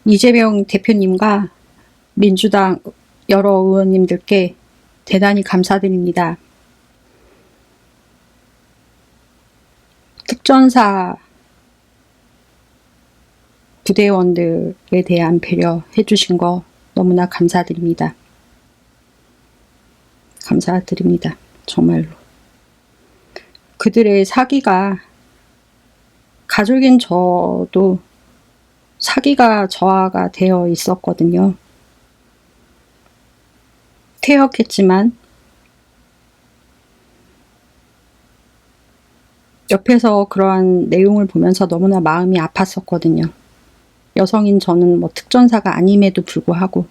이재명 대표님과 민주당 여러 의원님들께 대단히 감사드립니다. 특전사 부대원들에 대한 배려해 주신 거 너무나 감사드립니다. 감사드립니다. 정말로. 그들의 사기가, 가족인 저도 사기가 저하가 되어 있었거든요. 퇴역했지만 옆에서 그러한 내용을 보면서 너무나 마음이 아팠었거든요. 여성인 저는 뭐 특전사가 아님에도 불구하고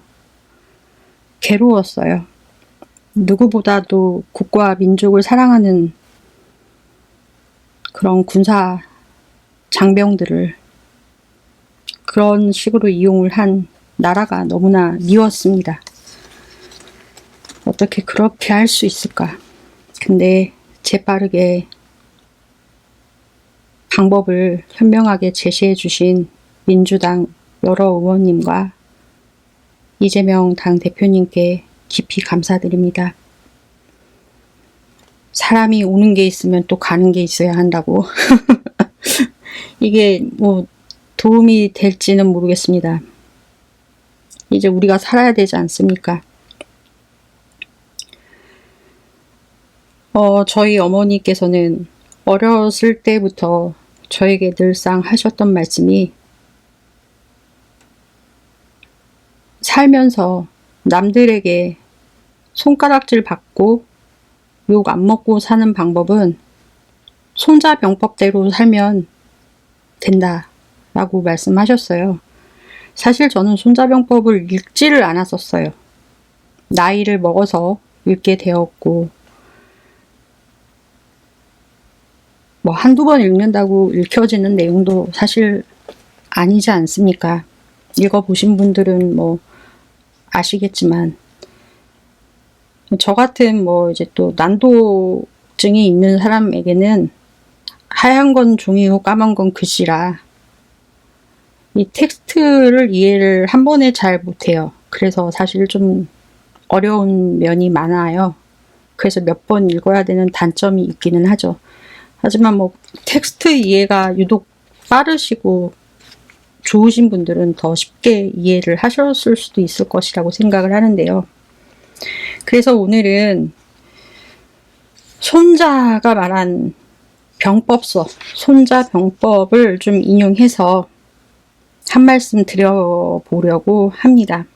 괴로웠어요. 누구보다도 국가와 민족을 사랑하는 그런 군사 장병들을 그런 식으로 이용을 한 나라가 너무나 미웠습니다. 어떻게 그렇게 할 수 있을까? 근데 재빠르게 방법을 현명하게 제시해 주신 민주당 여러 의원님과 이재명 당대표님께 깊이 감사드립니다. 사람이 오는 게 있으면 또 가는 게 있어야 한다고. 이게 뭐 도움이 될지는 모르겠습니다. 이제 우리가 살아야 되지 않습니까? 저희 어머니께서는 어렸을 때부터 저에게 늘상 하셨던 말씀이, 살면서 남들에게 손가락질 받고 욕 안 먹고 사는 방법은 손자병법대로 살면 된다 라고 말씀하셨어요. 사실 저는 손자병법을 읽지를 않았었어요. 나이를 먹어서 읽게 되었고, 뭐 한두 번 읽는다고 읽혀지는 내용도 사실 아니지 않습니까? 읽어보신 분들은 뭐 아시겠지만, 저 같은 뭐 이제 또 난도증이 있는 사람에게는 하얀 건 종이고 까만 건 글씨라 이 텍스트를 이해를 한 번에 잘 못해요. 그래서 사실 좀 어려운 면이 많아요. 그래서 몇 번 읽어야 되는 단점이 있기는 하죠. 하지만 뭐 텍스트 이해가 유독 빠르시고 좋으신 분들은 더 쉽게 이해를 하셨을 수도 있을 것이라고 생각을 하는데요. 그래서 오늘은 손자가 말한 병법서, 손자병법을 좀 인용해서 한 말씀 드려보려고 합니다.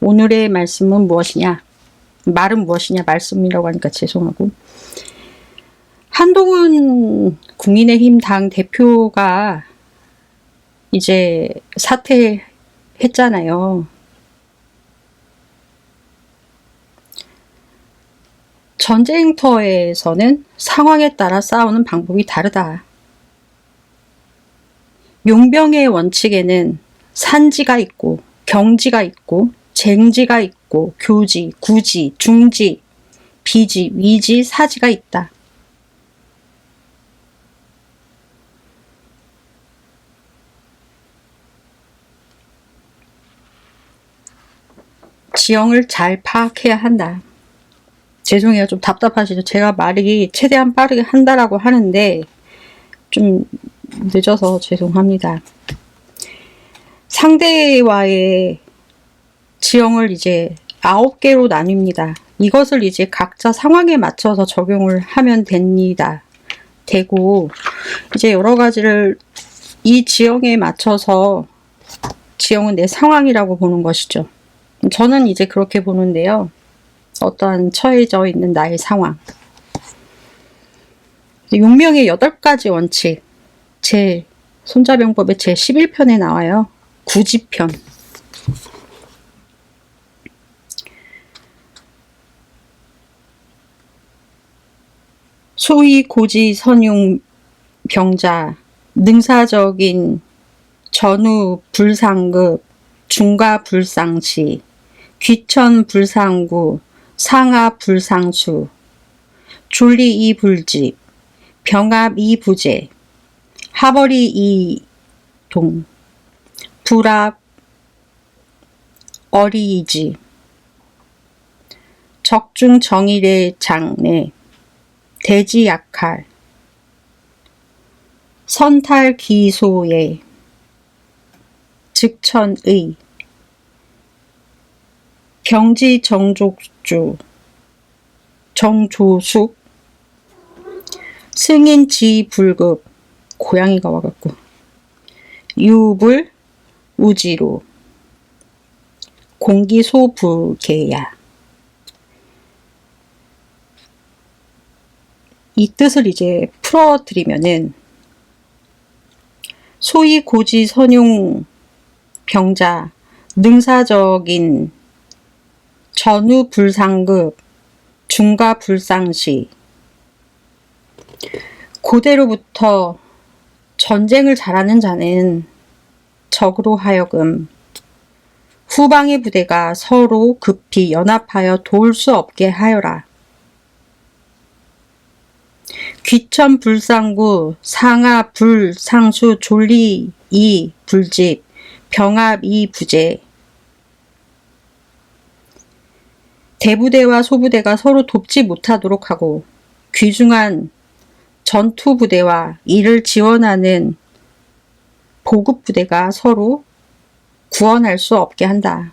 오늘의 말씀은 무엇이냐? 말은 무엇이냐? 말씀이라고 하니까 죄송하고, 한동훈 국민의힘 당 대표가 이제 사퇴했잖아요. 전쟁터에서는 상황에 따라 싸우는 방법이 다르다. 용병의 원칙에는 산지가 있고, 경지가 있고, 쟁지가 있고, 교지, 구지, 중지, 비지, 위지, 사지가 있다. 지형을 잘 파악해야 한다. 죄송해요. 좀 답답하시죠? 제가 말이 최대한 빠르게 한다라고 하는데 좀 늦어서 죄송합니다. 상대와의 지형을 이제 9개로 나뉩니다. 이것을 이제 각자 상황에 맞춰서 적용을 하면 됩니다. 되고, 이제 여러 가지를 이 지형에 맞춰서, 지형은 내 상황이라고 보는 것이죠. 저는 이제 그렇게 보는데요. 어떠한 처해져 있는 나의 상황. 용명의 8가지 원칙. 제 손자병법의 제 11편에 나와요. 구지편. 소위 고지 선용 병자, 능사적인 전후 불상급, 중가 불상시, 귀천 불상구, 상하 불상수, 졸리 이불집, 병합 이부재, 하버리 이동, 불합 어리이지. 적중 정일의 장내. 대지 약할. 선탈 기소의. 즉천의. 경지 정족주. 정조숙. 승인 지불급. 고양이가 와갖고. 유불 우지로. 공기소불개야. 이 뜻을 이제 풀어드리면은, 소위 고지 선용 병자, 능사적인 전후 불상급, 중가 불상시. 고대로부터 전쟁을 잘하는 자는 적으로 하여금 후방의 부대가 서로 급히 연합하여 도울 수 없게 하여라. 귀천 불상구, 상하 불상수, 졸리 이 불집, 병합 이 부재. 대부대와 소부대가 서로 돕지 못하도록 하고 귀중한 전투부대와 이를 지원하는 보급부대가 서로 구원할 수 없게 한다.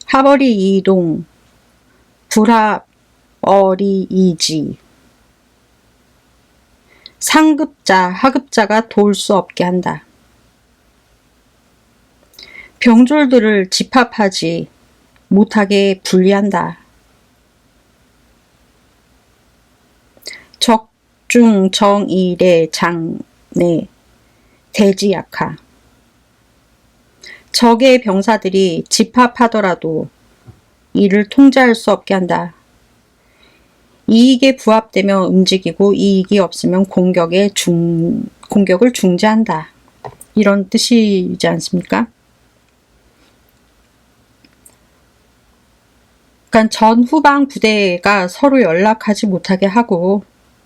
하버리 이동, 불합 어리이지. 상급자, 하급자가 도울 수 없게 한다. 병졸들을 집합하지 못하게 분리한다. 적중 정일의 장내. 대지약하. 적의 병사들이 집합하더라도 이를 통제할 수 없게 한다. 이익에 부합되며 움직이고 이익이 없으면 공격을 중지한다. 이런 뜻이지 않습니까? 그러니까 전후방 부대가 서로 연락하지 못하게 하고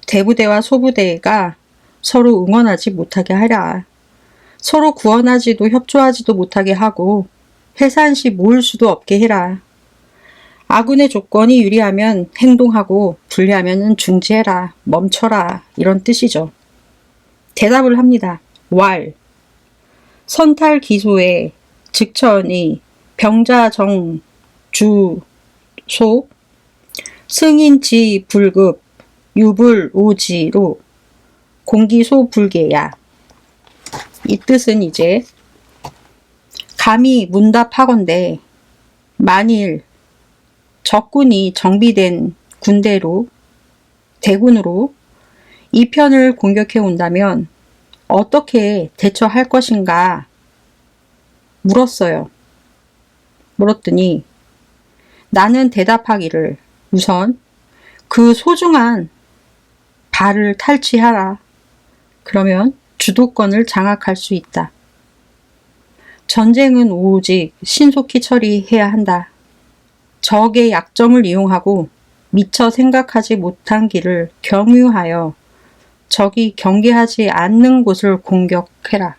대부대와 소부대가 서로 응원하지 못하게 하라. 서로 구원하지도 협조하지도 못하게 하고 해산시 모을 수도 없게 해라. 아군의 조건이 유리하면 행동하고 불리하면 중지해라. 멈춰라. 이런 뜻이죠. 대답을 합니다. 왈. 선탈 기소의 즉천이 병자정 주 소 승인지 불급 유불 우지로 공기소 불개야. 이 뜻은 이제 감히 문답하건대 만일 적군이 정비된 대군으로 이 편을 공격해 온다면 어떻게 대처할 것인가 물었더니 나는 대답하기를 우선 그 소중한 발을 탈취하라. 그러면 주도권을 장악할 수 있다. 전쟁은 오직 신속히 처리해야 한다. 적의 약점을 이용하고 미처 생각하지 못한 길을 경유하여 적이 경계하지 않는 곳을 공격해라.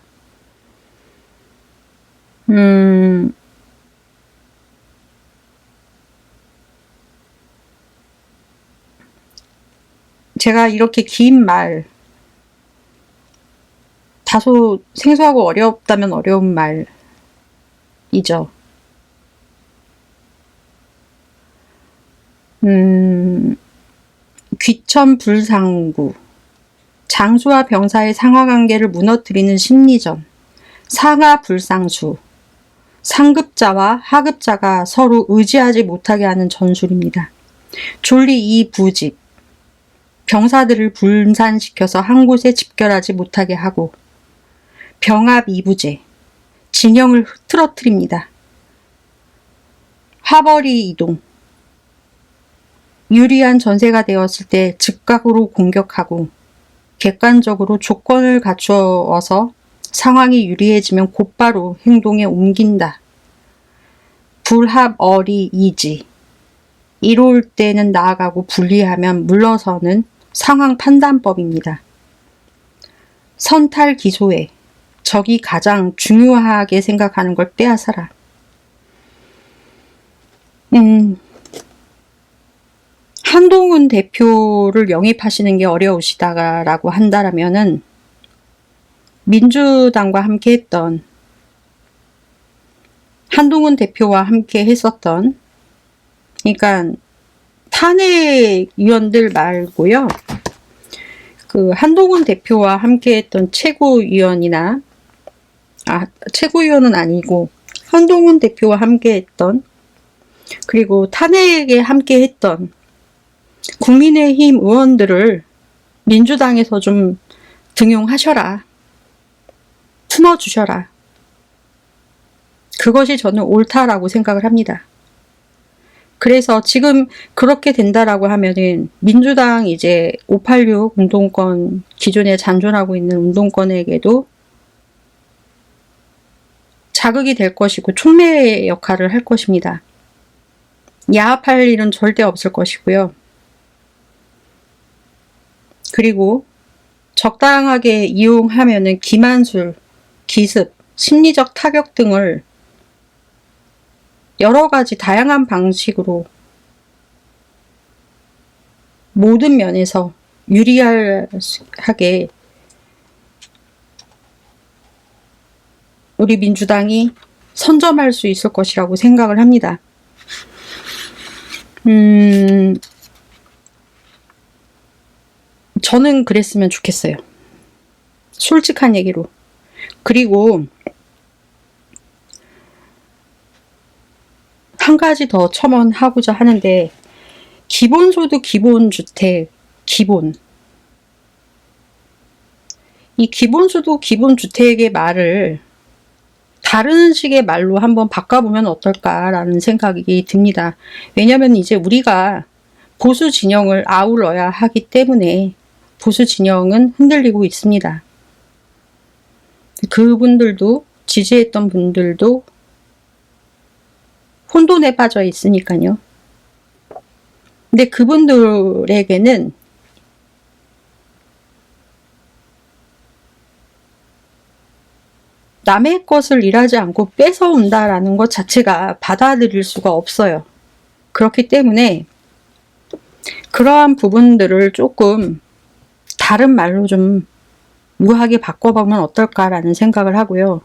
제가 이렇게 긴 말, 다소 생소하고 어렵다면 어려운 말이죠. 귀천불상구, 장수와 병사의 상하관계를 무너뜨리는 심리전, 상하불상수, 상급자와 하급자가 서로 의지하지 못하게 하는 전술입니다. 졸리 이 부집, 병사들을 분산시켜서 한 곳에 집결하지 못하게 하고 병합 이부제, 진영을 흐트러뜨립니다. 하버리 이동, 유리한 전세가 되었을 때 즉각으로 공격하고 객관적으로 조건을 갖추어서 상황이 유리해지면 곧바로 행동에 옮긴다. 불합 어리이지, 이로울 때는 나아가고 불리하면 물러서는 상황 판단법입니다. 선탈 기소에 적이 가장 중요하게 생각하는 걸 빼앗아라. 한동훈 대표를 영입하시는 게 어려우시다라고 한다면은 민주당과 함께 했던 한동훈 대표와 함께 했었던, 그러니까 탄핵위원들 말고요. 그 한동훈 대표와 함께 했던 최고위원이나, 최고위원은 아니고 한동훈 대표와 함께 했던, 그리고 탄핵에 함께 했던 국민의힘 의원들을 민주당에서 좀 등용하셔라. 품어주셔라. 그것이 저는 옳다라고 생각을 합니다. 그래서 지금 그렇게 된다라고 하면은 민주당 이제 586 운동권, 기존에 잔존하고 있는 운동권에게도 자극이 될 것이고 촉매 역할을 할 것입니다. 야합할 일은 절대 없을 것이고요. 그리고 적당하게 이용하면은 기만술, 기습, 심리적 타격 등을 여러 가지 다양한 방식으로 모든 면에서 유리하게 우리 민주당이 선점할 수 있을 것이라고 생각을 합니다. 저는 그랬으면 좋겠어요. 솔직한 얘기로. 그리고 한 가지 더 첨언하고자 하는데, 기본소득, 기본주택, 이 기본소득, 기본주택의 말을 다른 식의 말로 한번 바꿔보면 어떨까라는 생각이 듭니다. 왜냐하면 이제 우리가 보수 진영을 아울러야 하기 때문에 보수 진영은 흔들리고 있습니다. 그분들도, 지지했던 분들도 혼돈에 빠져 있으니까요. 근데 그분들에게는 남의 것을 일하지 않고 뺏어온다라는 것 자체가 받아들일 수가 없어요. 그렇기 때문에 그러한 부분들을 조금 다른 말로 좀 우아하게 바꿔보면 어떨까라는 생각을 하고요.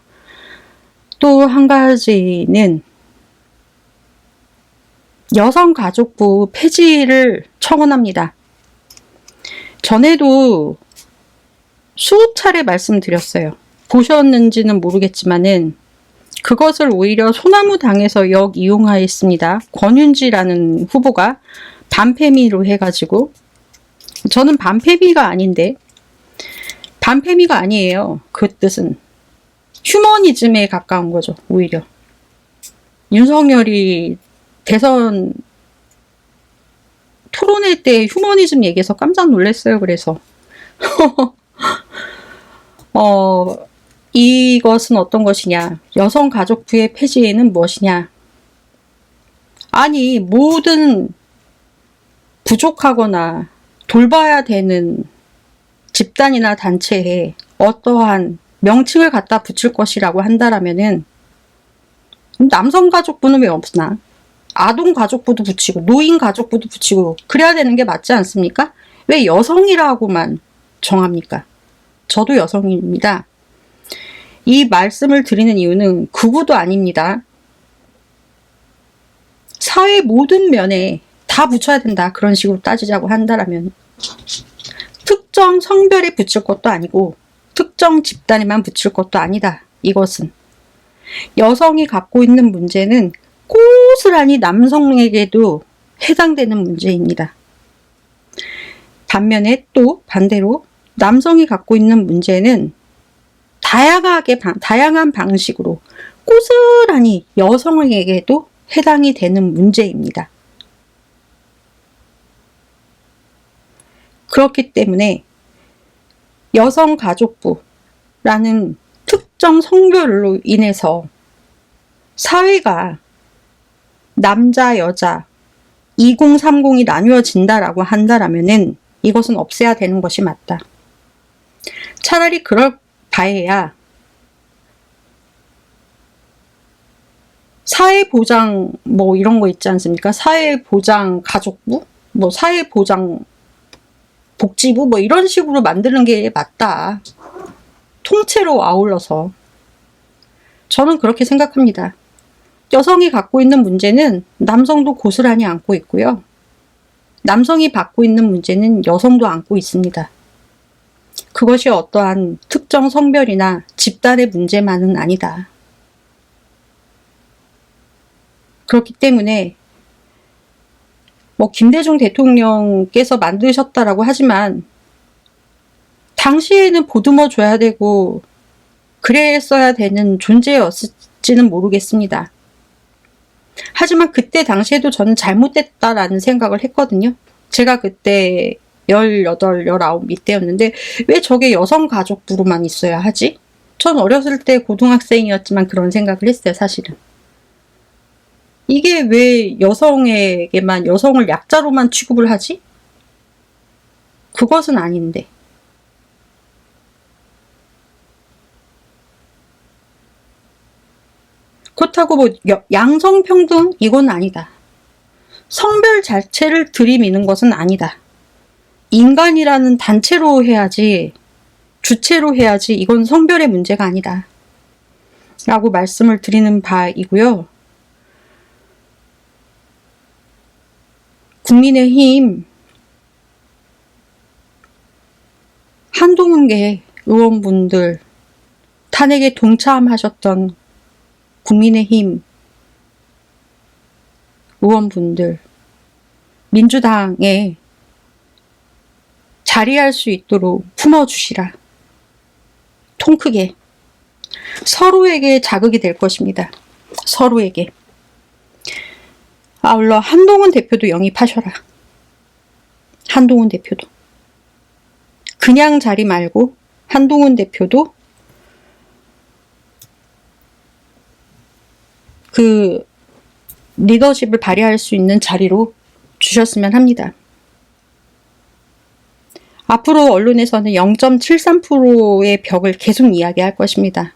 또 한 가지는 여성가족부 폐지를 청원합니다. 전에도 수십 차례 말씀드렸어요. 보셨는지는 모르겠지만은 그것을 오히려 소나무당에서 역이용하였습니다. 권윤지라는 후보가 반페미로 해가지고, 저는 반페미가 아닌데, 반페미가 아니에요. 그 뜻은 휴머니즘에 가까운 거죠. 오히려 윤석열이 대선 토론회 때 휴머니즘 얘기해서 깜짝 놀랐어요. 그래서 이것은 어떤 것이냐, 여성가족부의 폐지에는 무엇이냐. 아니, 모든 부족하거나 돌봐야 되는 집단이나 단체에 어떠한 명칭을 갖다 붙일 것이라고 한다라면은 남성가족부는 왜 없나? 아동가족부도 붙이고 노인가족부도 붙이고 그래야 되는 게 맞지 않습니까? 왜 여성이라고만 정합니까? 저도 여성입니다. 이 말씀을 드리는 이유는 극우도 아닙니다. 사회 모든 면에 다 붙여야 된다. 그런 식으로 따지자고 한다라면 특정 성별에 붙일 것도 아니고 특정 집단에만 붙일 것도 아니다. 이것은 여성이 갖고 있는 문제는 고스란히 남성에게도 해당되는 문제입니다. 반면에 또 반대로 남성이 갖고 있는 문제는 다양한 방식으로 고스란히 여성에게도 해당이 되는 문제입니다. 그렇기 때문에 여성가족부라는 특정 성별로 인해서 사회가 남자, 여자, 2030이 나뉘어진다라고 한다라면은 이것은 없애야 되는 것이 맞다. 차라리 그럴 바에야 사회보장 뭐 이런 거 있지 않습니까? 사회보장 가족부? 뭐 사회보장 복지부? 뭐 이런 식으로 만드는 게 맞다. 통째로 아울러서. 저는 그렇게 생각합니다. 여성이 갖고 있는 문제는 남성도 고스란히 안고 있고요. 남성이 받고 있는 문제는 여성도 안고 있습니다. 그것이 어떠한 특정 성별이나 집단의 문제만은 아니다. 그렇기 때문에 뭐 김대중 대통령께서 만드셨다라고 하지만 당시에는 보듬어 줘야 되고 그랬어야 되는 존재였을지는 모르겠습니다. 하지만 그때 당시에도 저는 잘못됐다라는 생각을 했거든요. 제가 그때 18, 19 이때였는데 왜 저게 여성가족부로만 있어야 하지? 전 어렸을 때 고등학생이었지만 그런 생각을 했어요, 사실은. 이게 왜 여성에게만, 여성을 약자로만 취급을 하지? 그것은 아닌데. 그렇다고 뭐 양성평등? 이건 아니다. 성별 자체를 들이미는 것은 아니다. 인간이라는 단체로 해야지, 주체로 해야지 이건 성별의 문제가 아니다. 라고 말씀을 드리는 바이고요. 국민의힘 한동훈계 의원분들, 탄핵에 동참하셨던 국민의힘 의원분들, 민주당에 자리할 수 있도록 품어주시라. 통 크게. 서로에게 자극이 될 것입니다. 서로에게. 아울러 한동훈 대표도 영입하셔라. 한동훈 대표도. 그냥 자리 말고 한동훈 대표도 그 리더십을 발휘할 수 있는 자리로 주셨으면 합니다. 앞으로 언론에서는 0.73%의 벽을 계속 이야기할 것입니다.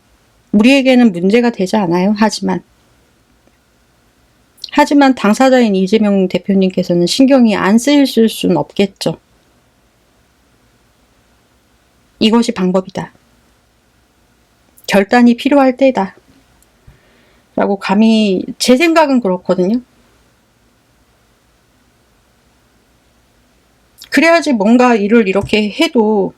우리에게는 문제가 되지 않아요. 하지만 당사자인 이재명 대표님께서는 신경이 안 쓰일 수는 없겠죠. 이것이 방법이다. 결단이 필요할 때다. 라고 감히 제 생각은 그렇거든요. 그래야지 뭔가 일을 이렇게 해도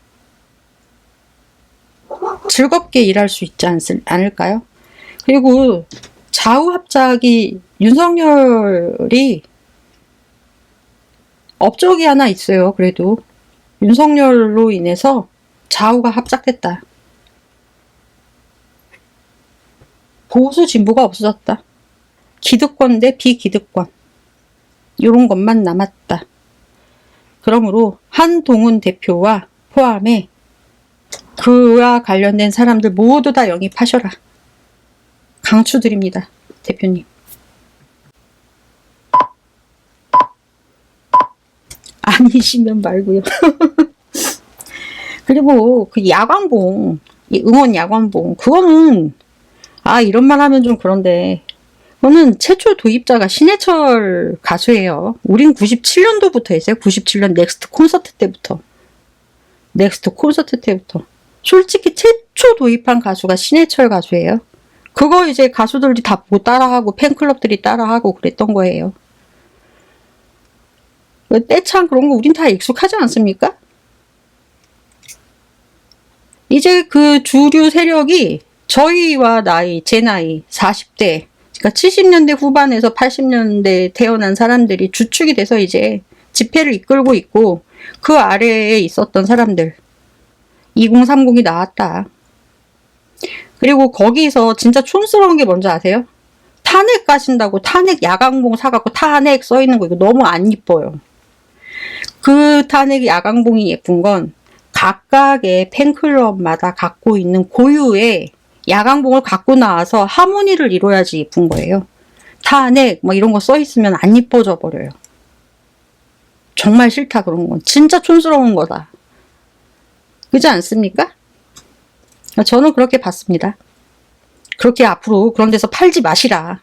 즐겁게 일할 수 있지 않을까요? 그리고 좌우 합작이 윤석열이 업적이 하나 있어요. 그래도 윤석열로 인해서 좌우가 합작됐다. 보수 진보가 없어졌다. 기득권 대 비기득권 이런 것만 남았다. 그러므로 한동훈 대표와 포함해 그와 관련된 사람들 모두 다 영입하셔라. 강추드립니다. 대표님. 아니시면 말고요. 그리고 그 야광봉, 응원 야광봉, 그거는 이런 말 하면 좀 그런데 그거는 최초 도입자가 신해철 가수예요. 우린 97년도부터 했어요. 97년 넥스트 콘서트 때부터. 솔직히 최초 도입한 가수가 신해철 가수예요. 그거 이제 가수들이 다 보고 따라하고 팬클럽들이 따라하고 그랬던 거예요. 떼창 그런 거 우린 다 익숙하지 않습니까? 이제 그 주류 세력이 저희와 제 나이 40대, 그러니까 70년대 후반에서 80년대에 태어난 사람들이 주축이 돼서 이제 집회를 이끌고 있고 그 아래에 있었던 사람들 2030이 나왔다. 그리고 거기서 진짜 촌스러운 게 뭔지 아세요? 탄핵 가신다고 탄핵 야광봉 사갖고 탄핵 써있는 거 이거 너무 안 이뻐요. 그 탄핵 야광봉이 예쁜 건 각각의 팬클럽마다 갖고 있는 고유의 야광봉을 갖고 나와서 하모니를 이뤄야지 예쁜 거예요. 탄핵 뭐 이런 거 써있으면 안 이뻐져 버려요. 정말 싫다 그런 건. 진짜 촌스러운 거다. 그렇지 않습니까? 저는 그렇게 봤습니다. 그렇게 앞으로 그런 데서 팔지 마시라.